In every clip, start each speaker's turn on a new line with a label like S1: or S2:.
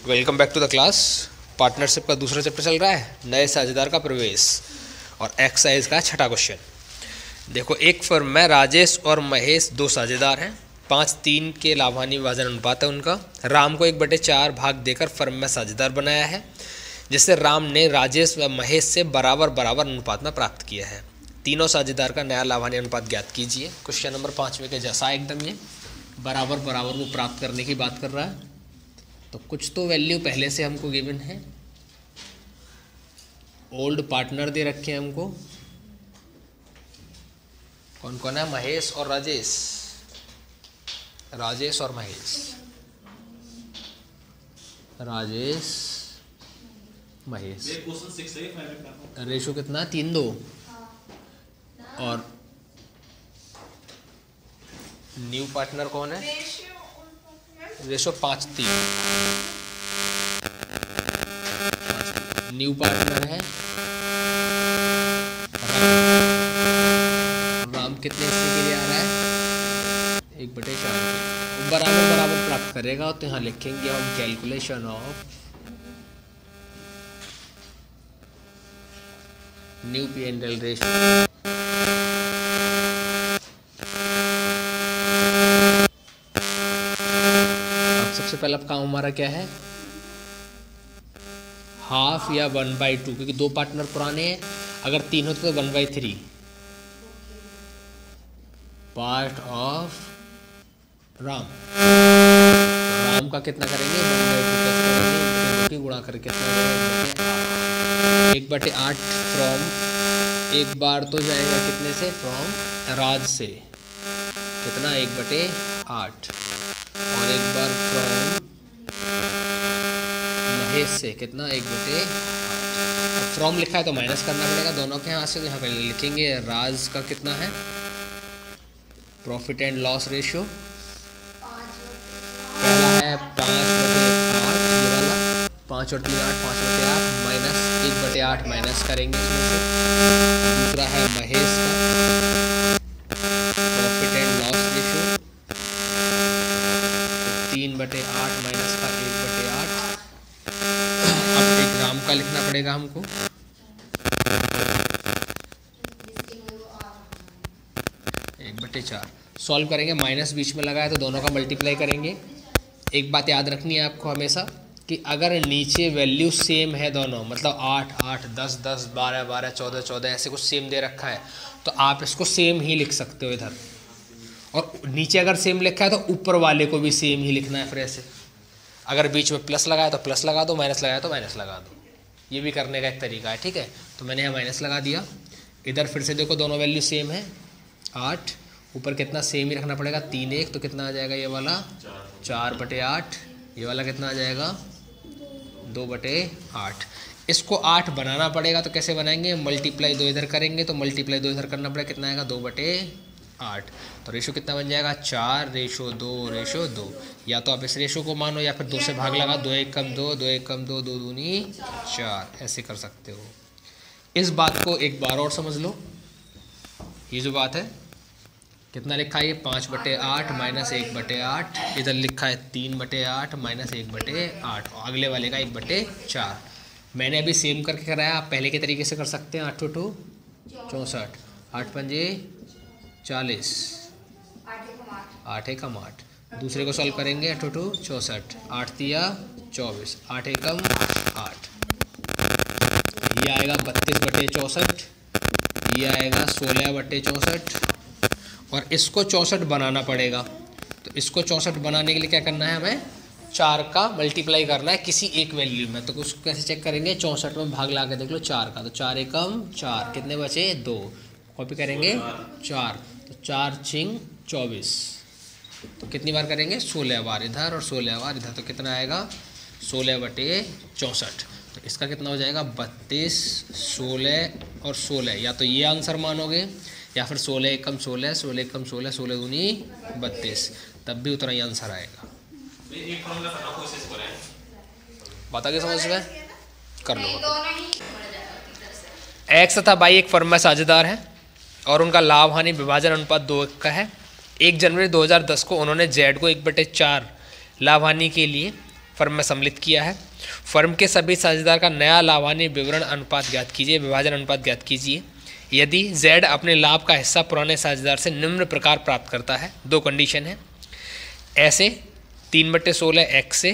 S1: Welcome back to the class. Partnership का दूसरा chapter चल रहा है, नए साझेदार का प्रवेश, और एक्सरसाइज का छठा क्वेश्चन। देखो, एक फर्म में राजेश और महेश दो साझेदार हैं। 5-3 के लाभानी विभाजन अनुपात है उनका। राम को 1/4 भाग देकर फर्म में साझेदार बनाया है, जिससे राम ने राजेश व महेश से बराबर बराबर अनुपात में प्राप्त किया है। तीनों साझेदार का नया लाभानी अनुपात ज्ञात कीजिए। क्वेश्चन नंबर 5 के जैसा एकदम ये बराबर बराबर को प्राप्त करने की बात कर रहा है। तो कुछ तो वैल्यू पहले से हमको गिवन है। ओल्ड पार्टनर दे रखे हैं हमको, कौन कौन है? महेश और राजेश, राजेश और महेश, राजेश महेश। रेशो कितना? 3:2। और न्यू पार्टनर कौन है? रेशो 5:3। न्यू पार्टनर है राम। कितने हिस्से के लिए आ रहा है? 1/4। बराबर बराबर प्राप्त करेगा तो यहाँ लिखेंगे हम calculation of new P&L ratio. सबसे पहला काम हमारा क्या है? हाफ या 1/2, क्योंकि दो पार्टनर पुराने हैं। अगर 3 होते तो 1/3। पार्ट ऑफ राम, राम का कितना करेंगे? 1/2 कैसे गुणा करके 1/8 फ्रॉम, एक बार तो जाएगा कितने से? फ्रॉम राज से कितना? 1/8। और एक बार फ्रॉम महेश से कितना? 1/8। फ्रॉम लिखा है तो माइनस करना पड़ेगा दोनों के यहाँ से। तो यहाँ पे लिखेंगे राज का कितना है? प्रॉफिट एंड लॉस रेशियो पहला है 5/8, ये वाला 5 और 3 8, 5/8 माइनस 1/8 माइनस करेंगे इसमें से। दूसरा है महेश का profit and loss ratio 3/8 minus का 1/8। अब एक राम का लिखना पड़ेगा हमको। 1/4 सॉल्व करेंगे, माइनस बीच में लगा है तो दोनों का मल्टीप्लाई करेंगे। एक बात याद रखनी है आपको हमेशा कि अगर नीचे वैल्यू सेम है दोनों, मतलब 8 8, 10 10, 12 12, 14 14 ऐसे कुछ सेम दे रखा है, तो आप इसको सेम ही लिख सकते हो इधर। और नीचे अगर सेम लिखा है तो ऊपर वाले को भी सेम ही लिखना है। फिर ऐसे अगर बीच में प्लस लगाया तो प्लस लगा दो, माइनस लगाया तो माइनस लगा दो। ये भी करने का एक तरीका है, ठीक है। तो मैंने यहाँ माइनस लगा दिया। इधर फिर से देखो दोनों वैल्यू सेम है। 8 ऊपर कितना सेम ही रखना पड़ेगा? 3 1, तो कितना आ जाएगा ये वाला? 4/8। ये वाला कितना आ जाएगा? 2/8। इसको 8 बनाना पड़ेगा तो कैसे बनाएंगे? मल्टीप्लाई 2 इधर करेंगे तो मल्टीप्लाई 2 इधर करना पड़ेगा। कितना आएगा? 2/8। तो रेशो कितना बन जाएगा? 4:2 या तो आप इस रेशो को मानो या फिर 2 से भाग लगा। 2 1 कम 2, 2 1 कम 2, 2 दूनी 4, ऐसे कर सकते हो। इस बात को एक बार और समझ लो। ये जो बात है कितना लिखा है? 5/8 माइनस 1/8। इधर लिखा है 3/8 माइनस 1/8। अगले वाले का 1/4। मैंने अभी सेम करके कराया, आप पहले के तरीके से कर सकते हैं। 8 2 64, 8 5 40, 8 1 8। दूसरे को सॉल्व करेंगे। 8 2 64, 8 3 24, 8 1 8। ये आएगा 32/64, ये आएगा 16/64। और इसको 64 बनाना पड़ेगा। तो इसको 64 बनाने के लिए क्या करना है? हमें 4 का मल्टीप्लाई करना है किसी एक वैल्यू में। तो उसको कैसे चेक करेंगे? 64 में भाग ला के देख लो 4 का। तो 4 1 4, कितने बचे? 2। कॉपी करेंगे 4, तो 4 6 24। तो कितनी बार करेंगे? 16 बार इधर और 16 बार इधर। तो कितना आएगा? 16/64। तो इसका कितना हो जाएगा? 32, 16 और 16। या तो ये आंसर मानोगे या फिर 16 1 16, 16 1 16, 16 दूनी 32, तब भी उतना ही आंसर आएगा। बता के समझ में कर लो। एक्स तथा वाई एक फर्म में साझेदार है और उनका लाभ हानि विभाजन अनुपात 2:1 का है। 1 जनवरी 2010 को उन्होंने जेड को 1/4 लाभ हानि के लिए फर्म में सम्मिलित किया है। फर्म के सभी साझेदार का नया लाभान्य विवरण अनुपात ज्ञात कीजिए, विभाजन अनुपात ज्ञात कीजिए। यदि Z अपने लाभ का हिस्सा पुराने साझेदार से निम्न प्रकार प्राप्त करता है, दो कंडीशन है, ऐसे 3/16 X से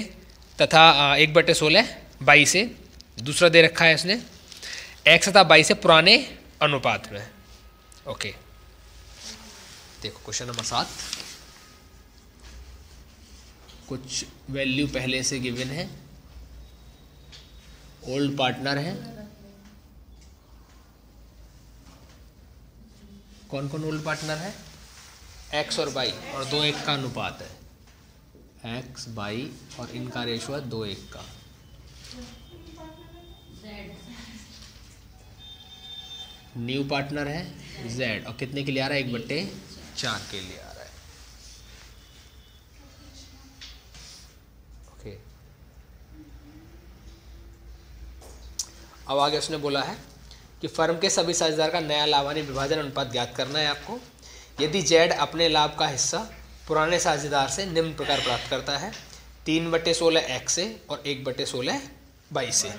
S1: तथा 1/16 Y से, दूसरा दे रखा है इसने X तथा Y से पुराने अनुपात में। ओके, देखो क्वेश्चन नंबर 7, कुछ वैल्यू पहले से गिवन है, ओल्ड पार्टनर है, कौन कौन ओल्ड पार्टनर है, X और Y, और 2:1 का अनुपात है, X Y और इनका रेशो है 2:1 का। न्यू पार्टनर है Z और कितने के लिए आ रहा है, 1/4 के लिए आ रहा है। ओके, अब आगे उसने बोला है कि फर्म के सभी साझेदार का नया लाभान्य विभाजन अनुपात ज्ञात करना है आपको। यदि Z अपने लाभ का हिस्सा पुराने साझेदार से निम्न प्रकार प्राप्त करता है, 3/16 X से और 1/16 Y से।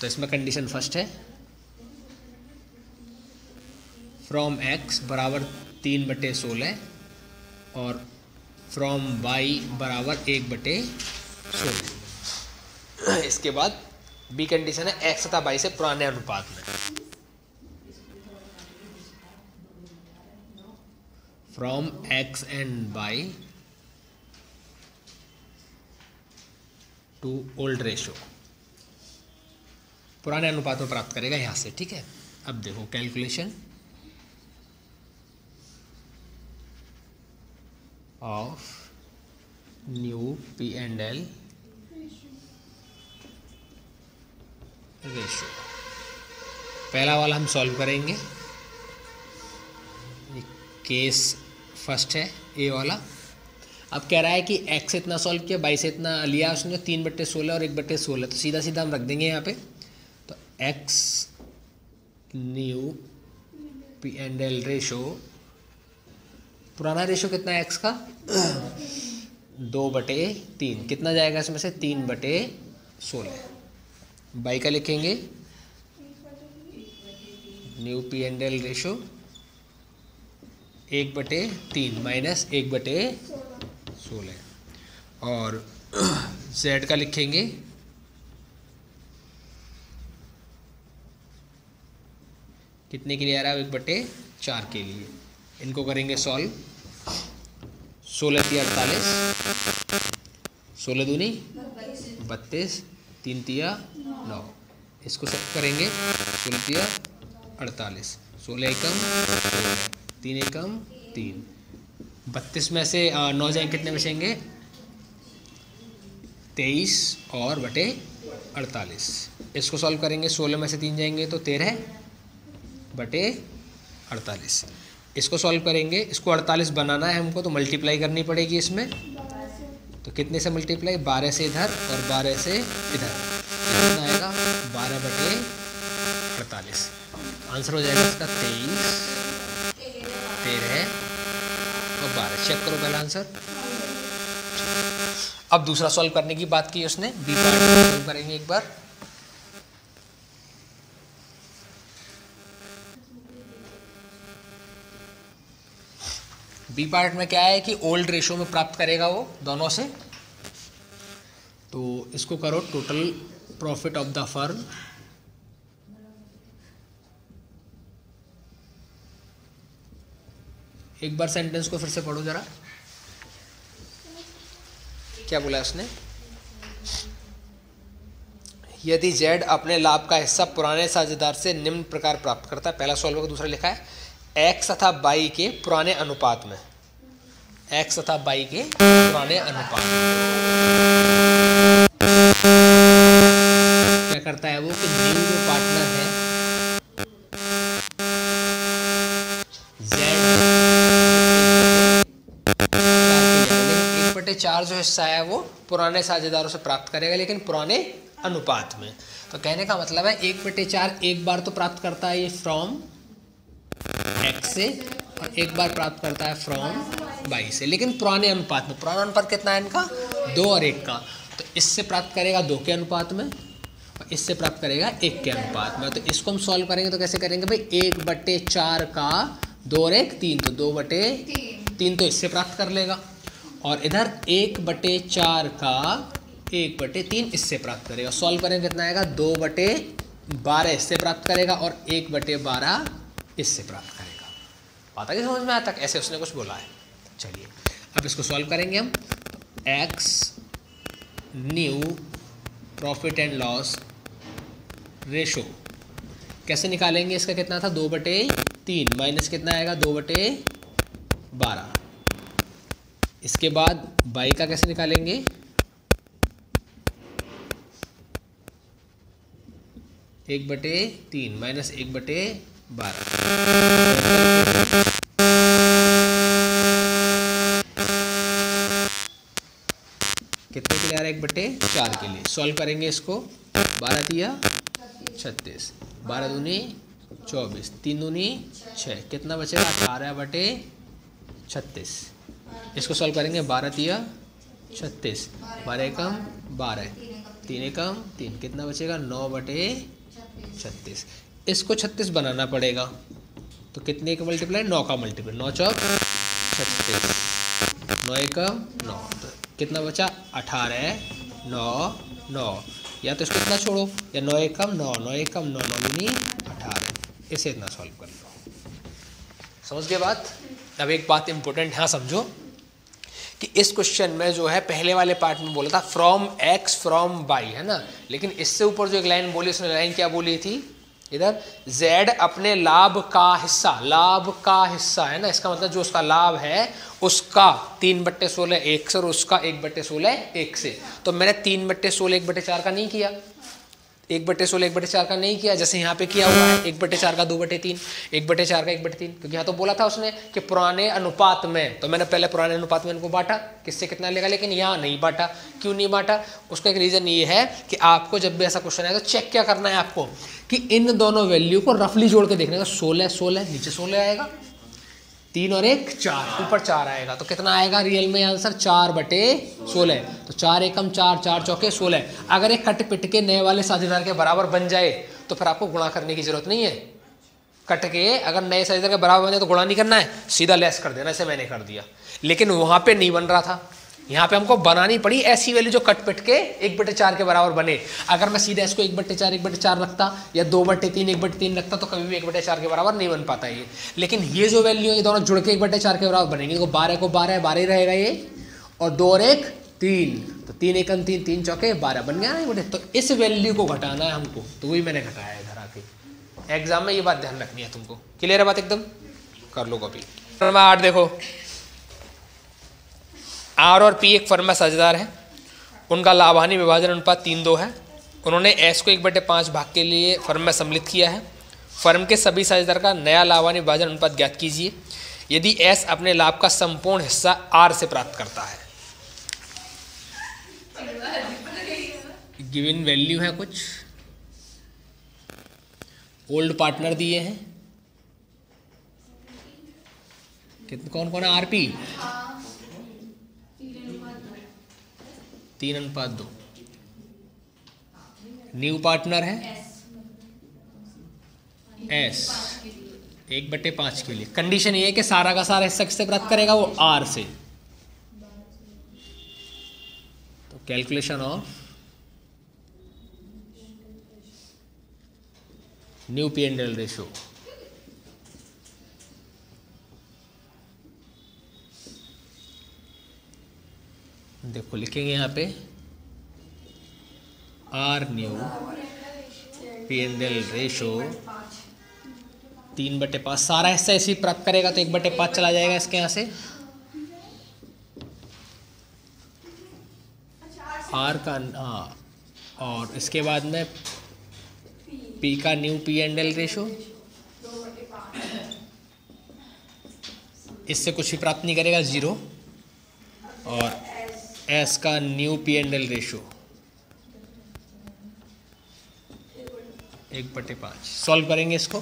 S1: तो इसमें कंडीशन फर्स्ट है, फ्रॉम X बराबर 3/16 और फ्रॉम Y बराबर 1/16। इसके बाद बी कंडीशन है X तथा Y से पुराने अनुपात में। From X and Y to old ratio, पुराने अनुपात में प्राप्त करेगा यहां से। ठीक है, अब देखो calculation of new P&L ratio. पहला वाला हम सॉल्व करेंगे, केस फर्स्ट है ए वाला। अब कह रहा है कि X से इतना सॉल्व किया, Y से इतना लिया उसने, 3/16 और 1/16, तो सीधा सीधा हम रख देंगे यहाँ पे। तो X न्यू P&L रेशो, पुराना रेशो कितना है X का, 2/3, कितना जाएगा इसमें से, 3/16। Y का लिखेंगे न्यू P&L रेशो 1/3 माइनस 1/16, और Z का लिखेंगे कितने के लिए आ रहा है, 1/4 के लिए। इनको करेंगे सॉल्व, 16 × 48, 16 दूनी 32, 3 × 9, इसको सब करेंगे 16 × 48, 16 एकम 16, 3 एकम 3, 32 में से 9 जाएंगे, कितने बचेंगे, 23 और बटे 48। इसको सॉल्व करेंगे, 16 में से 3 जाएंगे तो 13 बटे 48। इसको सॉल्व करेंगे, इसको 48 बनाना है हमको, तो मल्टीप्लाई करनी पड़ेगी इसमें। तो कितने से मल्टीप्लाई, 12 से इधर और 12 से इधर, कितना आएगा, 12/48। आंसर हो जाएगा इसका 23, 13 और 12। चेक करो पहला आंसर। अब दूसरा सॉल्व करने की बात की उसने, बी पार्ट सॉल्व करेंगे एक बार। बी पार्ट में क्या है कि ओल्ड रेशो में प्राप्त करेगा वो दोनों से। तो इसको करो, total profit of the firm, एक बार सेंटेंस को फिर से पढ़ो जरा, क्या बोला उसने, यदि Z अपने लाभ का हिस्सा पुराने साझेदार से निम्न प्रकार प्राप्त करता है, पहला सॉल्व होगा, दूसरा लिखा है X तथा Y के पुराने अनुपात में, X तथा Y के पुराने अनुपात में क्या करता है वो, कि न्यू जो पार्टनर है Z 1/4 जो हिस्सा है वो पुराने साझेदारों से प्राप्त करेगा, लेकिन पुराने अनुपात में। तो कहने का मतलब है 1/4 एक बार तो प्राप्त करता है ये फ्रॉम X से, और एक बार प्राप्त करता है फ्रॉम Y से, लेकिन पुराने अनुपात में। पुराना अनुपात कितना है इनका, 2 और 1 का। तो इससे प्राप्त करेगा 2 के अनुपात में और इससे प्राप्त करेगा 1 के अनुपात में। तो इसको हम सॉल्व करेंगे तो कैसे करेंगे भाई, 1/4 का 2 और 1 3, तो 2/3 तो इससे प्राप्त कर लेगा और इधर 1/4 का 1/3 इससे प्राप्त करेगा। सॉल्व करेंगे कितना आएगा, 2/12 इससे प्राप्त करेगा और 1/12 इससे प्राप्त करेगा। बात आगे समझ में आता, ऐसे उसने कुछ बोला है। चलिए अब इसको सॉल्व करेंगे हम। X new profit and loss ratio कैसे निकालेंगे, इसका कितना था 2/3 माइनस कितना आएगा 2/12। इसके बाद बाई का कैसे निकालेंगे, एक बटे 3 माइनस 1/12। कितने के लिए आ रहा है, 1/4 के लिए। सॉल्व करेंगे इसको, 12 तिया 36, 12 दूनी 24, 3 दूनी 6, कितना बचेगा 18/36। इसको सॉल्व करेंगे, 12 तिया 36, 12 एकम 12, 3 एकम 3, कितना बचेगा 9/36। इसको 36 बनाना पड़ेगा तो कितने का मल्टीप्लाई, 9 का मल्टीप्लाई, 9 चौक 36, 9 एकम 9, तो कितना बचा 18, 9 9, या तो इसको इतना छोड़ो या 9 एकम 9, 9 एकम 9, 9 दूनी 18, इसे इतना सॉल्व कर लो। समझ गए बात। अब एक बात इंपॉर्टेंट यहाँ समझो कि इस क्वेश्चन में जो है पहले वाले पार्ट में बोला था फ्रॉम एक्स फ्रॉम वाई, है ना, लेकिन इससे ऊपर जो एक लाइन बोली, उसने लाइन क्या बोली थी, इधर z अपने लाभ का हिस्सा है ना, इसका मतलब जो उसका लाभ है उसका 3/16 1 से और उसका 1/16 1 से। तो मैंने 3/16 1/4 का नहीं किया, 1/16 1/4 का नहीं किया, जैसे यहाँ पे किया हुआ है 1/4 का 2/3, 1/4 का 1/3, क्योंकि यहाँ तो बोला था उसने कि पुराने अनुपात में, तो मैंने पहले पुराने अनुपात में इनको बांटा, किससे कितना लेगा, लेकिन यहाँ नहीं बांटा। क्यों नहीं बांटा, उसका एक रीज़न ये है कि आपको जब भी ऐसा क्वेश्चन आए तो चेक क्या करना है आपको कि इन दोनों वैल्यू को रफली जोड़ के देखने का। 16 16 नीचे 16 आएगा, 3 और 1 4, ऊपर 4 आएगा, तो कितना आएगा रियल में आंसर 4/16। तो 4 एकम 4, 4 चौके 16। अगर एक कट पिट के नए वाले साझेदार के बराबर बन जाए तो फिर आपको गुणा करने की जरूरत नहीं है। कट के अगर नए साझेदार के बराबर बन जाए तो गुणा नहीं करना है, सीधा लेस कर देना, ऐसे मैंने कर दिया। लेकिन वहाँ पे नहीं बन रहा था, यहाँ पे हमको बनानी पड़ी ऐसी वैल्यू जो कट पिट के 1/4 के बराबर बने। अगर मैं सीधा इसको 1/4 1/4 रखता या 2/3 1/3 रखता तो कभी भी 1/4 के बराबर नहीं बन पाता ये। लेकिन ये जो वैल्यू ये दोनों जुड़ के 1/4 के बराबर बनेंगे, तो 12 को 12 12 ही रहेगा ये, और 2 और 1 3, तो 3 एकम 3, 3 चौके 12 बन गया ना। तो इस वैल्यू को घटाना है हमको, तो वही मैंने घटाया इधर आके। एग्जाम में ये बात ध्यान रखनी है तुमको। क्लियर है बात एकदम, कर लो कॉपी। नंबर 8 देखो, आर और पी एक फर्म में साझेदार है, उनका लाभ हानि विभाजन अनुपात 3:2 है। उन्होंने एस को 1/5 भाग के लिए फर्म में सम्मिलित किया है। फर्म के सभी साझेदार का नया लाभ हानि विभाजन अनुपात ज्ञात कीजिए यदि एस अपने लाभ का संपूर्ण हिस्सा आर से प्राप्त करता है। गिवन वैल्यू है कुछ, ओल्ड पार्टनर दिए हैं, कितने कौन कौन है, आरपी 3:2, न्यू पार्टनर है एस 1/5 के लिए। कंडीशन ये है कि सारा का सारा हिस्सा किससे प्राप्त करेगा, वो आर से। तो calculation of new P&L ratio, देखो लिखेंगे यहाँ पे आर न्यू P&L रेशो 3/5, सारा हिस्सा इसी प्राप्त करेगा तो 1/5 चला जाएगा इसके यहाँ से। आर का हाँ, और इसके बाद में पी का न्यू P&L रेशो, इससे कुछ भी प्राप्त नहीं करेगा 0, और एस का न्यू P&L रेशो 1/5। सॉल्व करेंगे इसको,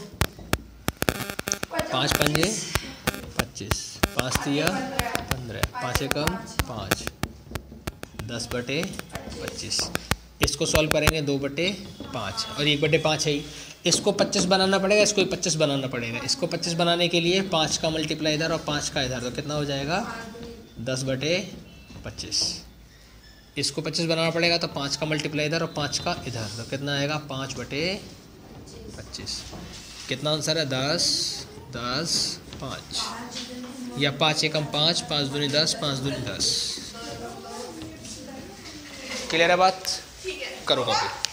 S1: 5 पंजे 25, 5 तिया 15, 5 एकम 5, 10/25, 25। इसको सॉल्व करेंगे 2/5 और 1/5 है ही। इसको 25 बनाना पड़ेगा, इसको 25 बनाना पड़ेगा। इसको 25 बनाने के लिए 5 का मल्टीप्लाई इधर और 5 का इधर, तो कितना हो जाएगा 10/25। इसको 25 बनाना पड़ेगा तो 5 का मल्टीप्लाई इधर और 5 का इधर, तो कितना आएगा 5/25। कितना आंसर है 10, 10, 5 या 5 एकम 5, 5 दूनी 10, 5 दूनी 10। क्लियर है बात? करो कॉपी।